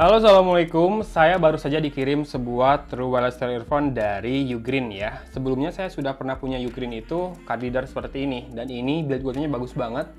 Halo, assalamualaikum. Saya baru saja dikirim sebuah True Wireless Earphone dari Ugreen ya. Sebelumnya saya sudah pernah punya Ugreen itu card reader seperti ini, dan ini build quality-nya bagus banget.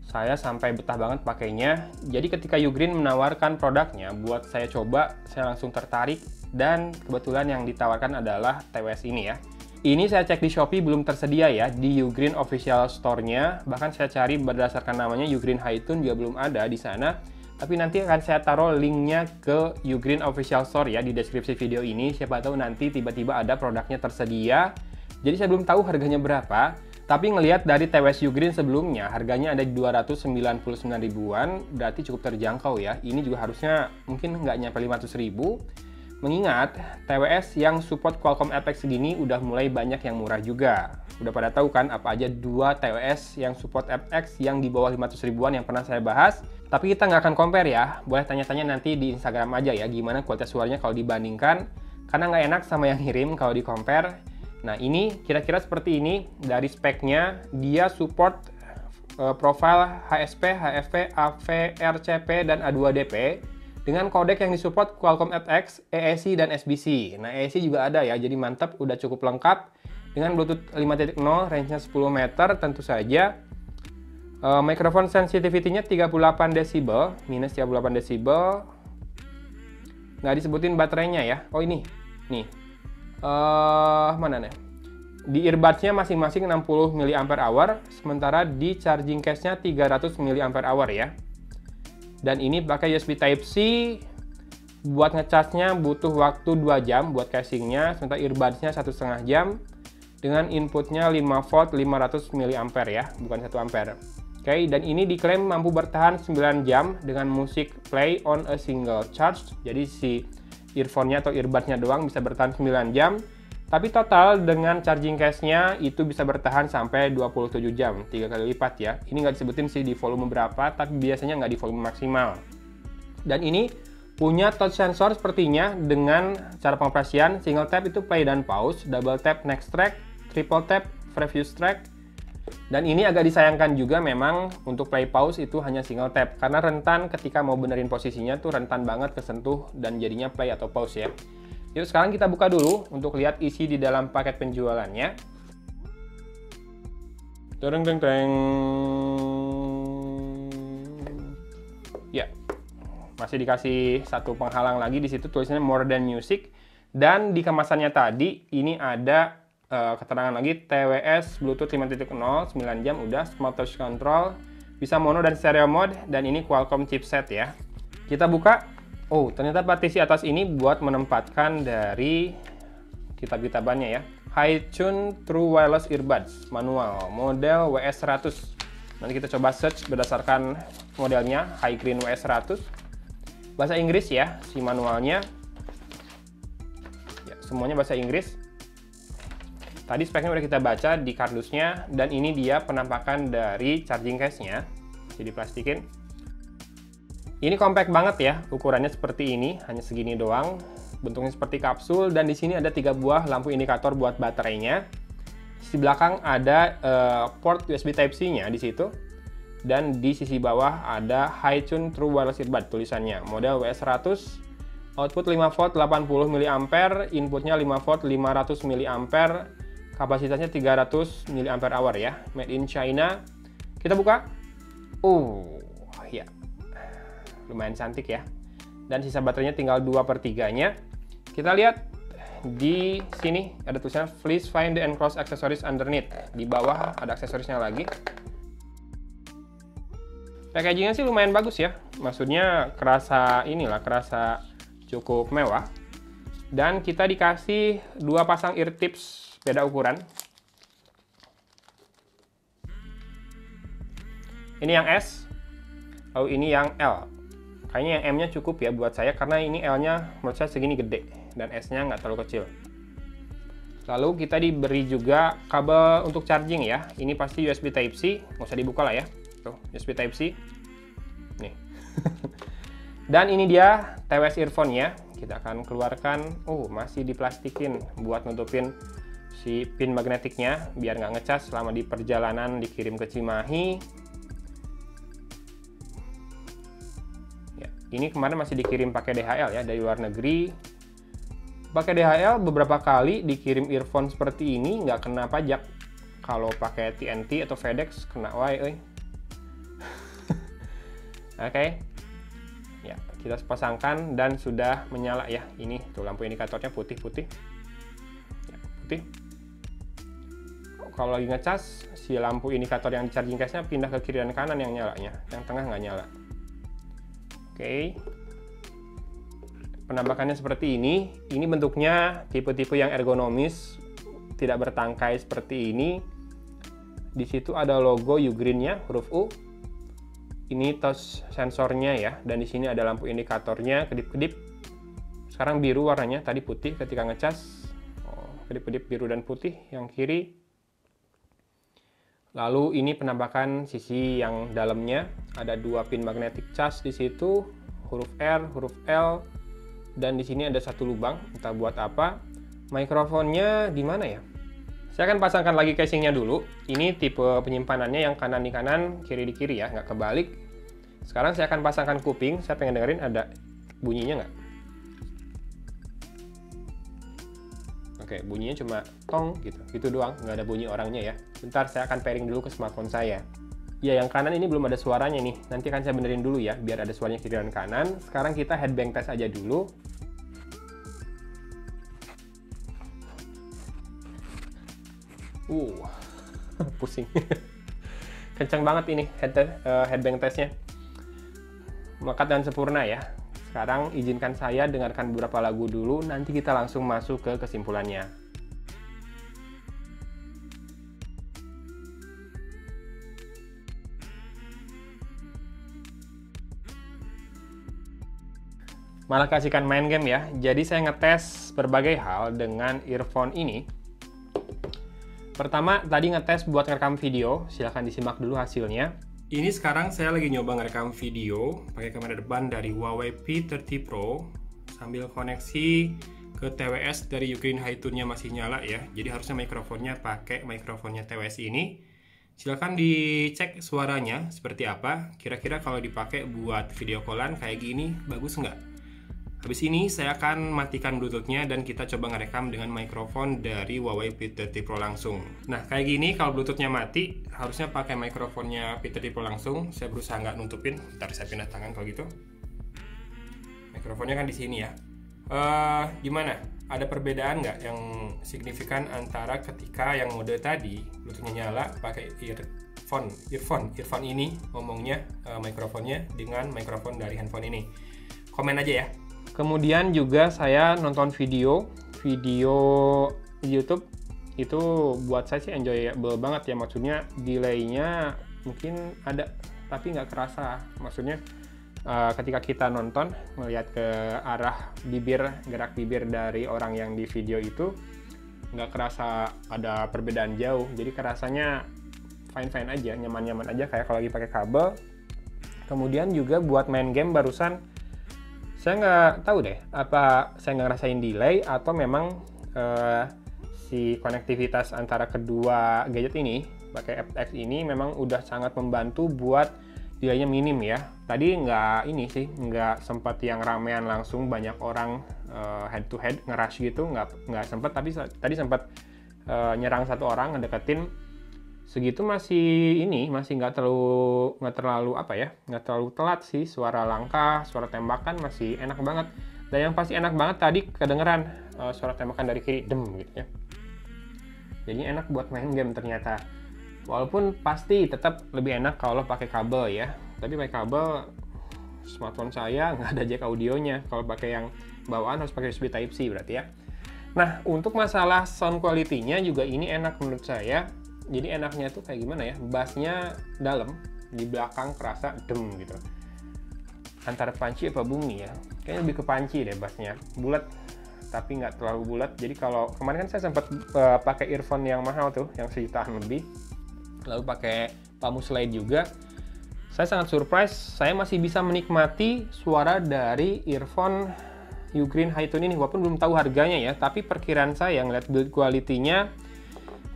Saya sampai betah banget pakainya. Jadi ketika Ugreen menawarkan produknya buat saya coba, saya langsung tertarik, dan kebetulan yang ditawarkan adalah TWS ini ya. Ini saya cek di Shopee belum tersedia ya di Ugreen official store-nya. Bahkan saya cari berdasarkan namanya Ugreen Hi-Tune juga belum ada di sana. Tapi nanti akan saya taruh linknya ke Ugreen official store ya di deskripsi video ini. Siapa tahu nanti tiba-tiba ada produknya tersedia. Jadi saya belum tahu harganya berapa. Tapi ngelihat dari TWS Ugreen sebelumnya, harganya ada di 299 ribuan. Berarti cukup terjangkau ya. Ini juga harusnya mungkin nggak nyampe 500 ribu. Mengingat TWS yang support Qualcomm FX segini udah mulai banyak yang murah juga. Udah pada tahu kan apa aja dua TWS yang support FX yang di bawah 500 ribuan yang pernah saya bahas. Tapi kita nggak akan compare ya. Boleh tanya-tanya nanti di Instagram aja ya gimana kualitas suaranya kalau dibandingkan. Karena nggak enak sama yang ngirim kalau di compare. Nah ini kira-kira seperti ini dari speknya. Dia support profile HSP, HFP, AV, RCP, dan A2DP. Dengan kodek yang disupport Qualcomm FX, EEC, dan SBC. Nah, EEC juga ada ya, jadi mantap, udah cukup lengkap. Dengan Bluetooth 5.0, range-nya 10 meter, tentu saja. Microphone sensitivity-nya 38 decibel, minus 38 decibel. Nggak disebutin baterainya ya. Oh ini, nih. Mana nih? Di earbuds-nya masing-masing 60 mAh, sementara di charging case-nya 300 mAh ya. Dan ini pakai USB Type-C, buat ngecasnya butuh waktu 2 jam buat casingnya, sementara earbuds-nya 1,5 jam, dengan inputnya 5 volt 500 mA ya, bukan 1 ampere. Oke, dan ini diklaim mampu bertahan 9 jam dengan musik play on a single charge, jadi si earphone-nya atau earbuds-nya doang bisa bertahan 9 jam, tapi total dengan charging case-nya itu bisa bertahan sampai 27 jam, 3 kali lipat ya. Ini nggak disebutin sih di volume berapa, tapi biasanya nggak di volume maksimal. Dan ini punya touch sensor sepertinya dengan cara pengoperasian. Single tap itu play dan pause, double tap next track, triple tap previous track. Dan ini agak disayangkan juga memang untuk play pause itu hanya single tap, karena rentan ketika mau benerin posisinya tuh rentan banget kesentuh dan jadinya play atau pause ya. Yuk sekarang kita buka dulu untuk lihat isi di dalam paket penjualannya. Teng teng teng. Ya, masih dikasih satu penghalang lagi di situ tulisannya More Than Music. Dan di kemasannya tadi ini ada keterangan lagi TWS Bluetooth 5.0 9 jam udah, Smart Touch Control, bisa mono dan stereo mode, dan ini Qualcomm chipset ya. Kita buka. Oh, ternyata partisi atas ini buat menempatkan dari kitab-kitabannya ya. Hi-Tune True Wireless Earbuds manual model WS100. Nanti kita coba search berdasarkan modelnya, Hi-Green WS100. Bahasa Inggris ya, si manualnya. Ya, semuanya bahasa Inggris. Tadi speknya udah kita baca di kardusnya, dan ini dia penampakan dari charging case-nya. Jadi plastikin. Ini compact banget ya, ukurannya seperti ini, hanya segini doang. Bentuknya seperti kapsul, dan di sini ada 3 buah lampu indikator buat baterainya. Di belakang ada port USB Type-C-nya di situ. Dan di sisi bawah ada Hi-Tune True Wireless Earbud tulisannya. Model WS100, output 5 volt 80 mA, inputnya 5 volt 500 mA, kapasitasnya 300 mAh ya. Made in China. Kita buka. Ya. Lumayan cantik ya. Dan sisa baterainya tinggal 2/3-nya. Kita lihat di sini ada tulisan please find the enclosed accessories underneath. Di bawah ada aksesorisnya lagi. Packagingnya sih lumayan bagus ya. Maksudnya kerasa kerasa cukup mewah. Dan kita dikasih 2 pasang ear tips beda ukuran. Ini yang S, lalu ini yang L. Kayaknya yang M-nya cukup ya buat saya, karena ini L-nya menurut saya segini gede, dan S-nya nggak terlalu kecil. Lalu kita diberi juga kabel untuk charging ya. Ini pasti USB Type-C, nggak usah dibuka lah ya. Tuh, USB Type-C. Nih. Dan ini dia TWS earphone-nya. Kita akan keluarkan. Masih diplastikin buat nutupin si pin magnetiknya, biar nggak ngecas selama di perjalanan dikirim ke Cimahi. Ini kemarin masih dikirim pakai DHL ya, dari luar negeri. Pakai DHL beberapa kali dikirim earphone seperti ini, nggak kena pajak. Kalau pakai TNT atau FedEx, kena wae. Oke. Ya, kita pasangkan dan sudah menyala ya. Ini tuh lampu indikatornya putih-putih. Ya, putih. Kalau lagi ngecas, si lampu indikator yang di charging case-nya pindah ke kiri dan kanan yang nyalanya. Yang tengah nggak nyala. Oke. Penampakannya seperti ini. Ini bentuknya tipe-tipe yang ergonomis, tidak bertangkai seperti ini. Di situ ada logo Ugreen-nya, huruf U. Ini touch sensornya ya, dan di sini ada lampu indikatornya, kedip-kedip. Sekarang biru warnanya, tadi putih ketika ngecas. Kedip-kedip biru dan putih yang kiri. Lalu ini penampakan sisi yang dalamnya, ada 2 pin magnetic charge di situ, huruf R, huruf L, dan di sini ada 1 lubang, entah buat apa. Mikrofonnya di mana ya? Saya akan pasangkan lagi casingnya dulu. Ini tipe penyimpanannya yang kanan di kanan, kiri di kiri ya, nggak kebalik. Sekarang saya akan pasangkan kuping. Saya pengen dengerin ada bunyinya nggak? Oke, bunyinya cuma tong gitu, gitu doang, nggak ada bunyi orangnya ya. Bentar, saya akan pairing dulu ke smartphone saya. Ya, yang kanan ini belum ada suaranya nih. Nanti akan saya benerin dulu ya, biar ada suaranya kiri dan kanan. Sekarang kita headbang test aja dulu. Pusing. Kencang banget ini headbang testnya. Melekat dan sempurna ya. Sekarang izinkan saya dengarkan beberapa lagu dulu, nanti kita langsung masuk ke kesimpulannya. Malah kasihkan main game ya. Jadi saya ngetes berbagai hal dengan earphone ini. Pertama, tadi ngetes buat ngerekam video. Silahkan disimak dulu hasilnya. Ini sekarang saya lagi nyoba ngerekam video pakai kamera depan dari Huawei P30 Pro sambil koneksi ke TWS dari Ugreen Hi-Tune-nya masih nyala ya. Jadi harusnya mikrofonnya pakai mikrofonnya TWS ini. Silahkan dicek suaranya seperti apa. Kira-kira kalau dipakai buat video callan kayak gini bagus nggak? Habis ini saya akan matikan Bluetooth-nya dan kita coba ngerekam dengan mikrofon dari Huawei P30 Pro langsung. Nah, kayak gini kalau Bluetooth-nya mati, harusnya pakai mikrofonnya P30 Pro langsung. Saya berusaha nggak nutupin. Ntar saya pindah tangan kalau gitu. Mikrofonnya kan di sini ya. Gimana? Ada perbedaan nggak yang signifikan antara ketika yang mode tadi Bluetooth-nya nyala pakai earphone ini ngomongnya mikrofonnya dengan mikrofon dari handphone ini? Komen aja ya. Kemudian juga saya nonton video YouTube itu buat saya sih enjoyable banget ya, maksudnya delay-nya mungkin ada tapi nggak kerasa, maksudnya ketika kita nonton melihat ke arah bibir, gerak bibir dari orang yang di video itu nggak kerasa ada perbedaan jauh, jadi kerasanya fine-fine aja, nyaman-nyaman aja kayak kalau lagi pakai kabel. Kemudian juga buat main game barusan saya nggak tahu deh, apa saya nggak ngerasain delay atau memang si konektivitas antara kedua gadget ini, pakai FX ini memang udah sangat membantu buat delaynya minim ya. Tadi nggak sempat yang ramean langsung banyak orang head to head ngerush gitu, nggak sempat, tapi tadi sempat nyerang satu orang, ngedeketin. Segitu masih nggak terlalu telat sih, suara langkah, suara tembakan masih enak banget. Dan yang pasti enak banget tadi kedengeran suara tembakan dari kiri, dem gitu ya. Jadi enak buat main game ternyata. Walaupun pasti tetap lebih enak kalau pakai kabel ya. Tapi pakai kabel smartphone saya nggak ada jack audionya. Kalau pakai yang bawaan harus pakai USB Type-C berarti ya. Nah, untuk masalah sound quality-nya juga ini enak menurut saya. Jadi enaknya tuh kayak gimana ya, bassnya dalam, di belakang kerasa dem gitu. Antara panci apa bumi ya, kayaknya lebih ke panci deh bassnya. Bulat, tapi nggak terlalu bulat. Jadi kalau kemarin kan saya sempat pakai earphone yang mahal tuh, yang sejutaan lebih. Lalu pakai Pamus Slide juga. Saya sangat surprise, saya masih bisa menikmati suara dari earphone Ugreen Hi-Tune ini. Walaupun belum tahu harganya ya, tapi perkiraan saya ngeliat build quality-nya,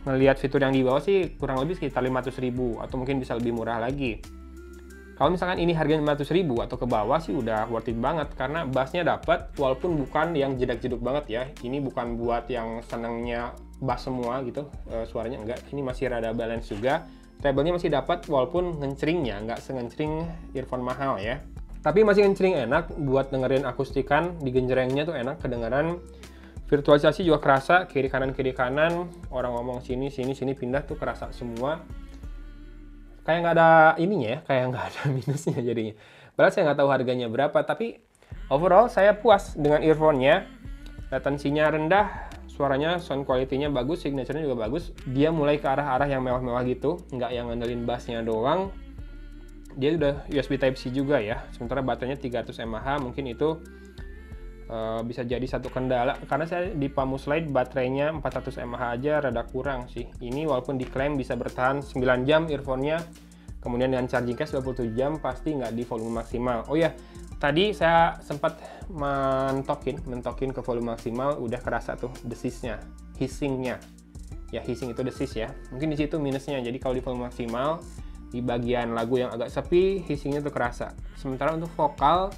ngelihat fitur yang di bawah sih kurang lebih sekitar 500.000 atau mungkin bisa lebih murah lagi. Kalau misalkan ini harganya 500.000 atau ke bawah sih udah worth it banget, karena bassnya dapat walaupun bukan yang jedak-jeduk banget ya. Ini bukan buat yang senangnya bass semua gitu, suaranya enggak. Ini masih rada balance juga. Treble-nya masih dapat walaupun ngencringnya nggak sengencring earphone mahal ya. Tapi masih ngencring enak buat dengerin akustikan, di genjrengnya tuh enak kedengeran. Virtualisasi juga kerasa, kiri kanan, orang ngomong sini pindah tuh kerasa semua. Kayak nggak ada ininya ya, kayak nggak ada minusnya jadinya. Padahal saya nggak tahu harganya berapa, tapi overall saya puas dengan earphone-nya. Latensinya rendah, suaranya, sound quality-nya bagus, signature-nya juga bagus. Dia mulai ke arah-arah yang mewah-mewah gitu, nggak yang ngandelin bass-nya doang. Dia udah USB Type-C juga ya, sementara baterainya 300 mAh, mungkin itu bisa jadi satu kendala, karena saya di Pamus Lite baterainya 400 mAh aja rada kurang sih. Ini walaupun diklaim bisa bertahan 9 jam earphone-nya, kemudian dengan charging case 27 jam, pasti nggak di volume maksimal. Oh ya, tadi saya sempat mentokin ke volume maksimal, udah kerasa tuh desisnya, hissingnya. Ya, hissing itu desis ya. Mungkin di situ minusnya. Jadi kalau di volume maksimal, di bagian lagu yang agak sepi, hissingnya tuh kerasa. Sementara untuk vokal,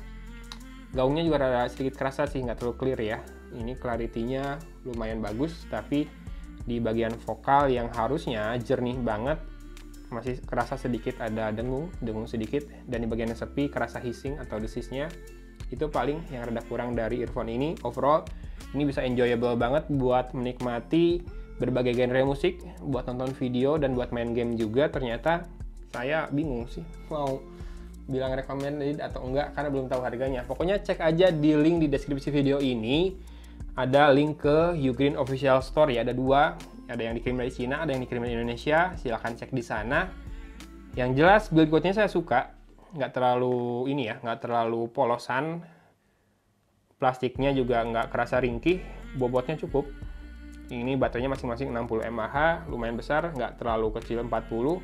gaungnya juga rada sedikit kerasa sih, nggak terlalu clear ya. Ini clarity-nya lumayan bagus, tapi di bagian vokal yang harusnya jernih banget, masih kerasa sedikit ada dengung sedikit. Dan di bagian yang sepi, kerasa hissing atau desisnya. Itu paling yang rada kurang dari earphone ini. Overall, ini bisa enjoyable banget buat menikmati berbagai genre musik, buat nonton video, dan buat main game juga. Ternyata saya bingung sih mau bilang recommended atau enggak karena belum tahu harganya. Pokoknya cek aja di link di deskripsi video ini, ada link ke Ugreen Official Store ya. Ada dua, ada yang dikirim dari Cina, ada yang dikirim dari Indonesia. Silahkan cek di sana. Yang jelas build quality-nya saya suka, nggak terlalu ini ya, nggak terlalu polosan. Plastiknya juga nggak kerasa ringkih, bobotnya cukup. Ini baterainya masing-masing 60 mAh, lumayan besar, nggak terlalu kecil 40.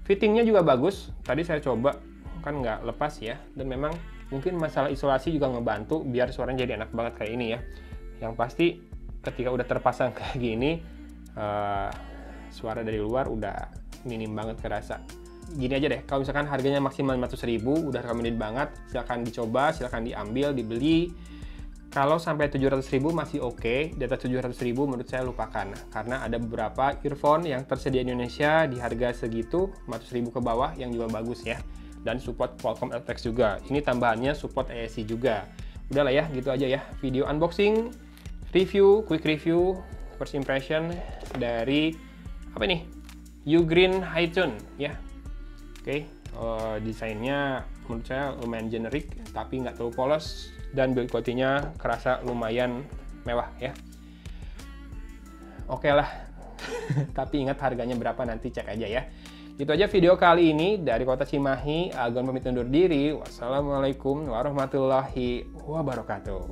Fittingnya juga bagus. Tadi saya coba kan nggak lepas ya, dan memang mungkin masalah isolasi juga ngebantu biar suaranya jadi enak banget kayak ini ya. Yang pasti ketika udah terpasang kayak gini, suara dari luar udah minim banget kerasa. Gini aja deh, kalau misalkan harganya maksimal 500.000, udah recommended banget, silahkan dicoba, silahkan diambil, dibeli. Kalau sampai 700.000 masih oke, di atas 700.000 menurut saya lupakan, karena ada beberapa earphone yang tersedia di Indonesia di harga segitu, 500.000 ke bawah, yang juga bagus ya. Dan support Qualcomm FX juga. Ini tambahannya support AAC juga. Udahlah ya, gitu aja ya. Video unboxing, quick review, first impression dari apa nih? Ugreen Hi-Tune ya. Oke, desainnya menurut saya lumayan generik, tapi nggak terlalu polos, dan build quality-nya kerasa lumayan mewah ya. Oke lah. Tapi ingat harganya berapa, nanti cek aja ya. Itu aja video kali ini dari Kota Cimahi. Agon pamit undur diri. Wassalamualaikum warahmatullahi wabarakatuh.